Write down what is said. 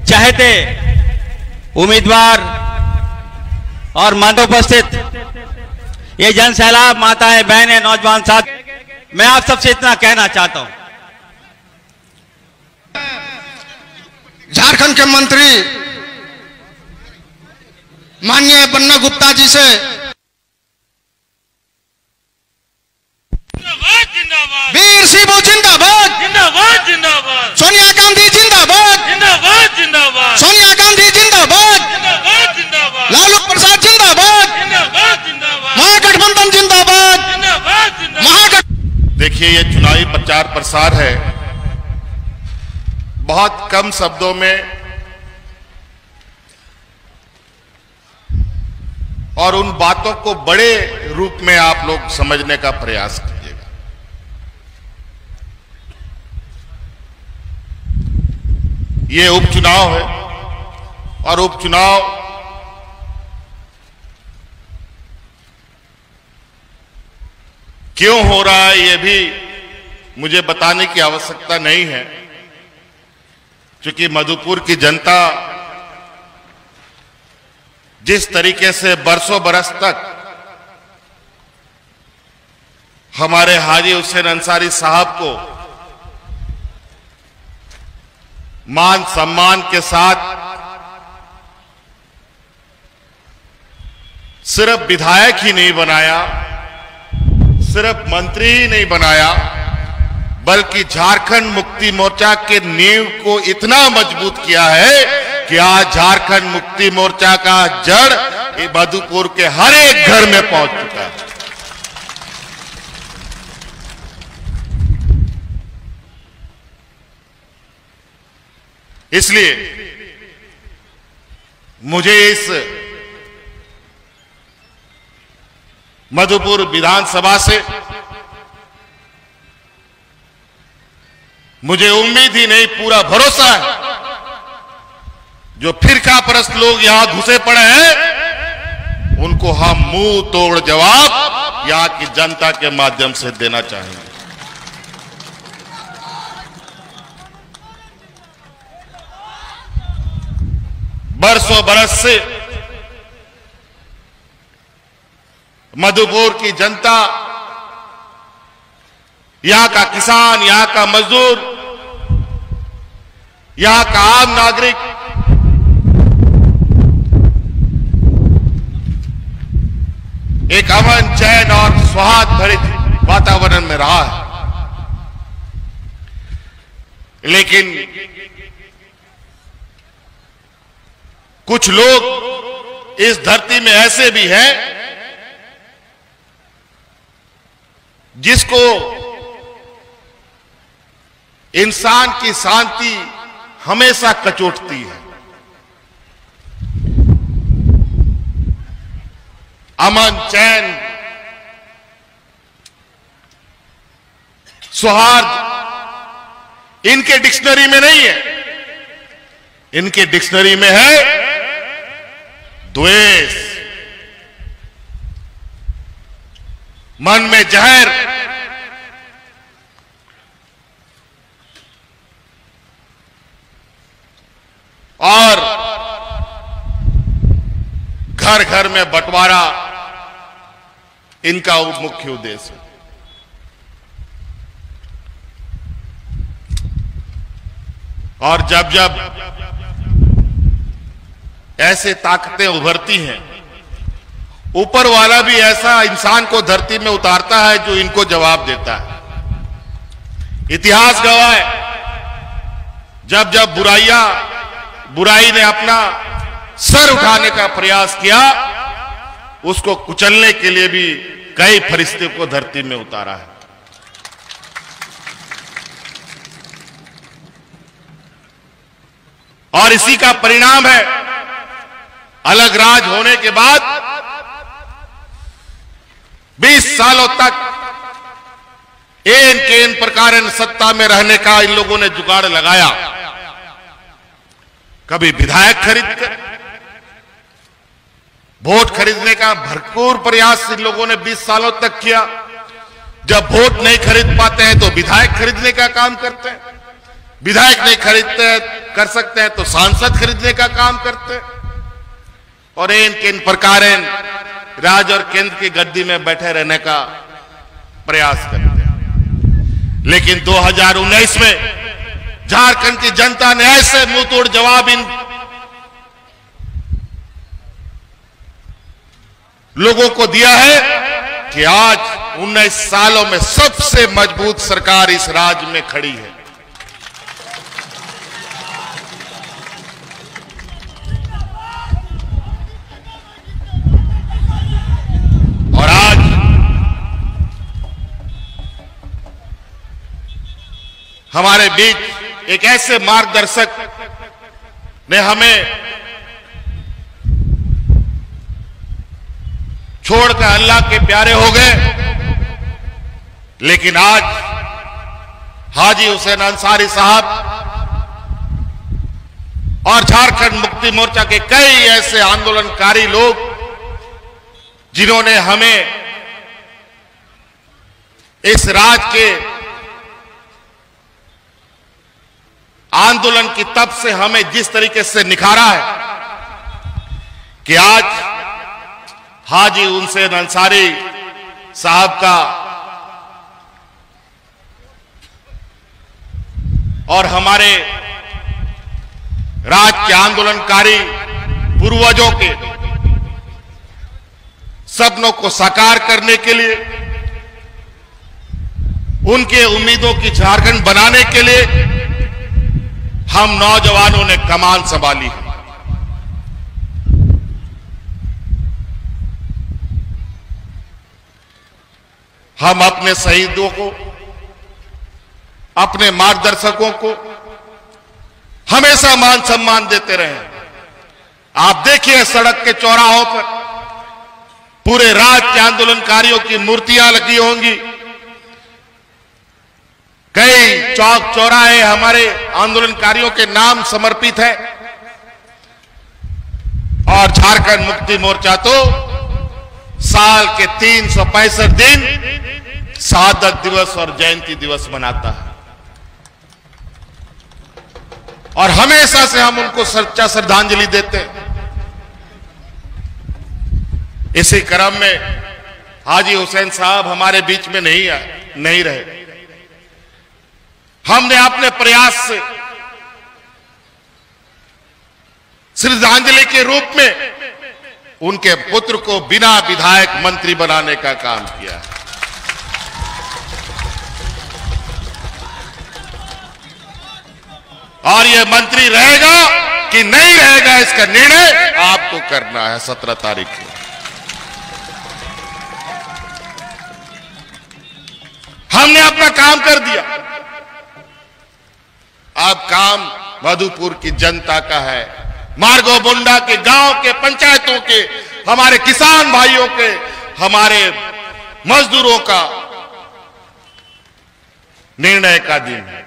चहेते उम्मीदवार और मंच उपस्थित ये जन सैलाब, माताएं, बहनें, नौजवान साथ, मैं आप सबसे इतना कहना चाहता हूं, झारखंड के मंत्री माननीय बन्ना गुप्ता जी से वीर शिबू जिंदाबाद, जिंदाबाद जिंदाबाद, सोनिया गांधी जिंदाबाद, जिंदाबाद जिंदाबाद, सोनिया गांधी जिंदाबाद, जिंदाबाद जिंदाबाद, लालू प्रसाद जिंदाबाद, जिंदाबाद जिंदाबाद, महागठबंधन जिंदाबाद, जिंदाबाद जिंदाबाद। देखिए, ये चुनावी प्रचार प्रसार है, बहुत कम शब्दों में और उन बातों को बड़े रूप में आप लोग समझने का प्रयास कीजिएगा। ये उपचुनाव है और उपचुनाव क्यों हो रहा है ये भी मुझे बताने की आवश्यकता नहीं है, क्योंकि मधुपुर की जनता जिस तरीके से बरसों बरस तक हमारे हाजी हुसैन अंसारी साहब को मान सम्मान के साथ सिर्फ विधायक ही नहीं बनाया, सिर्फ मंत्री ही नहीं बनाया, बल्कि झारखंड मुक्ति मोर्चा के नींव को इतना मजबूत किया है कि आज झारखंड मुक्ति मोर्चा का जड़ मधुपुर के हर एक घर में पहुंच चुका है। इसलिए मुझे इस मधुपुर विधानसभा से मुझे उम्मीद ही नहीं, पूरा भरोसा है, जो फिरका परस्त लोग यहां घुसे पड़े हैं उनको हम मुंह तोड़ जवाब यहां की जनता के माध्यम से देना चाहेंगे। बरसों बरस से मधुपुर की जनता, यहां का किसान, यहां का मजदूर, यहां का आम नागरिक एक अमन, चैन और सौहार्द भरित वातावरण में रहा है। लेकिन कुछ लोग इस धरती में ऐसे भी हैं जिसको इंसान की शांति हमेशा कचोटती है। अमन, चैन, सौहार्द इनके डिक्शनरी में नहीं है, इनके डिक्शनरी में है द्वेष, मन में जहर, और घर घर में बंटवारा इनका मुख्य उद्देश्य है। और जब जब ऐसे ताकतें उभरती हैं, ऊपर वाला भी ऐसा इंसान को धरती में उतारता है जो इनको जवाब देता है। इतिहास गवाह है, जब जब बुराई ने अपना सर उठाने का प्रयास किया, उसको कुचलने के लिए भी कई फरिश्ते को धरती में उतारा है। और इसी का परिणाम है, अलग राज होने के बाद 20 सालों तक इन प्रकार सत्ता में रहने का इन लोगों ने जुगाड़ लगाया। कभी विधायक खरीद कर, वोट खरीदने का भरपूर प्रयास इन लोगों ने 20 सालों तक किया। जब वोट नहीं खरीद पाते हैं तो विधायक खरीदने का काम करते हैं, विधायक नहीं खरीदते कर सकते हैं तो सांसद खरीदने का काम करते हैं, और इन प्रकार राज और केंद्र की गद्दी में बैठे रहने का प्रयास करते हैं। लेकिन 2019 में झारखंड की जनता ने ऐसे मुंह तोड़ जवाब इन लोगों को दिया है कि आज 19 सालों में सबसे मजबूत सरकार इस राज्य में खड़ी है। और आज हमारे बीच एक ऐसे मार्गदर्शक ने हमें छोड़कर अल्लाह के प्यारे हो गए। लेकिन आज हाजी हुसैन अंसारी साहब और झारखंड मुक्ति मोर्चा के कई ऐसे आंदोलनकारी लोग जिन्होंने हमें इस राज्य के आंदोलन की तब से हमें जिस तरीके से निखारा है कि आज हाजी हुसैन अंसारी साहब का और हमारे राज्य के आंदोलनकारी पूर्वजों के सपनों को साकार करने के लिए, उनके उम्मीदों की झारखंड बनाने के लिए हम नौजवानों ने कमान संभाली है। हम अपने शहीदों को, अपने मार्गदर्शकों को हमेशा मान सम्मान देते रहे। आप देखिए सड़क के चौराहों पर पूरे राज्य के आंदोलनकारियों की मूर्तियां लगी होंगी, कई चौक चौराहे हमारे आंदोलनकारियों के नाम समर्पित है। और झारखंड मुक्ति मोर्चा तो साल के 365 दिन शहादत दिवस और जयंती दिवस मनाता है, और हमेशा से हम उनको सच्चा श्रद्धांजलि देते हैं। इसी क्रम में हाजी हुसैन साहब हमारे बीच में नहीं रहे। हमने अपने प्रयास से श्रद्धांजलि के रूप में उनके पुत्र को बिना विधायक मंत्री बनाने का काम किया। और यह मंत्री रहेगा कि नहीं रहेगा, इसका निर्णय आपको करना है 17 तारीख को। हमने अपना काम कर दिया, अब काम मधुपुर की जनता का है, मार्गो बुंडा के गांव के, पंचायतों के, हमारे किसान भाइयों के, हमारे मजदूरों का निर्णय का दिन है।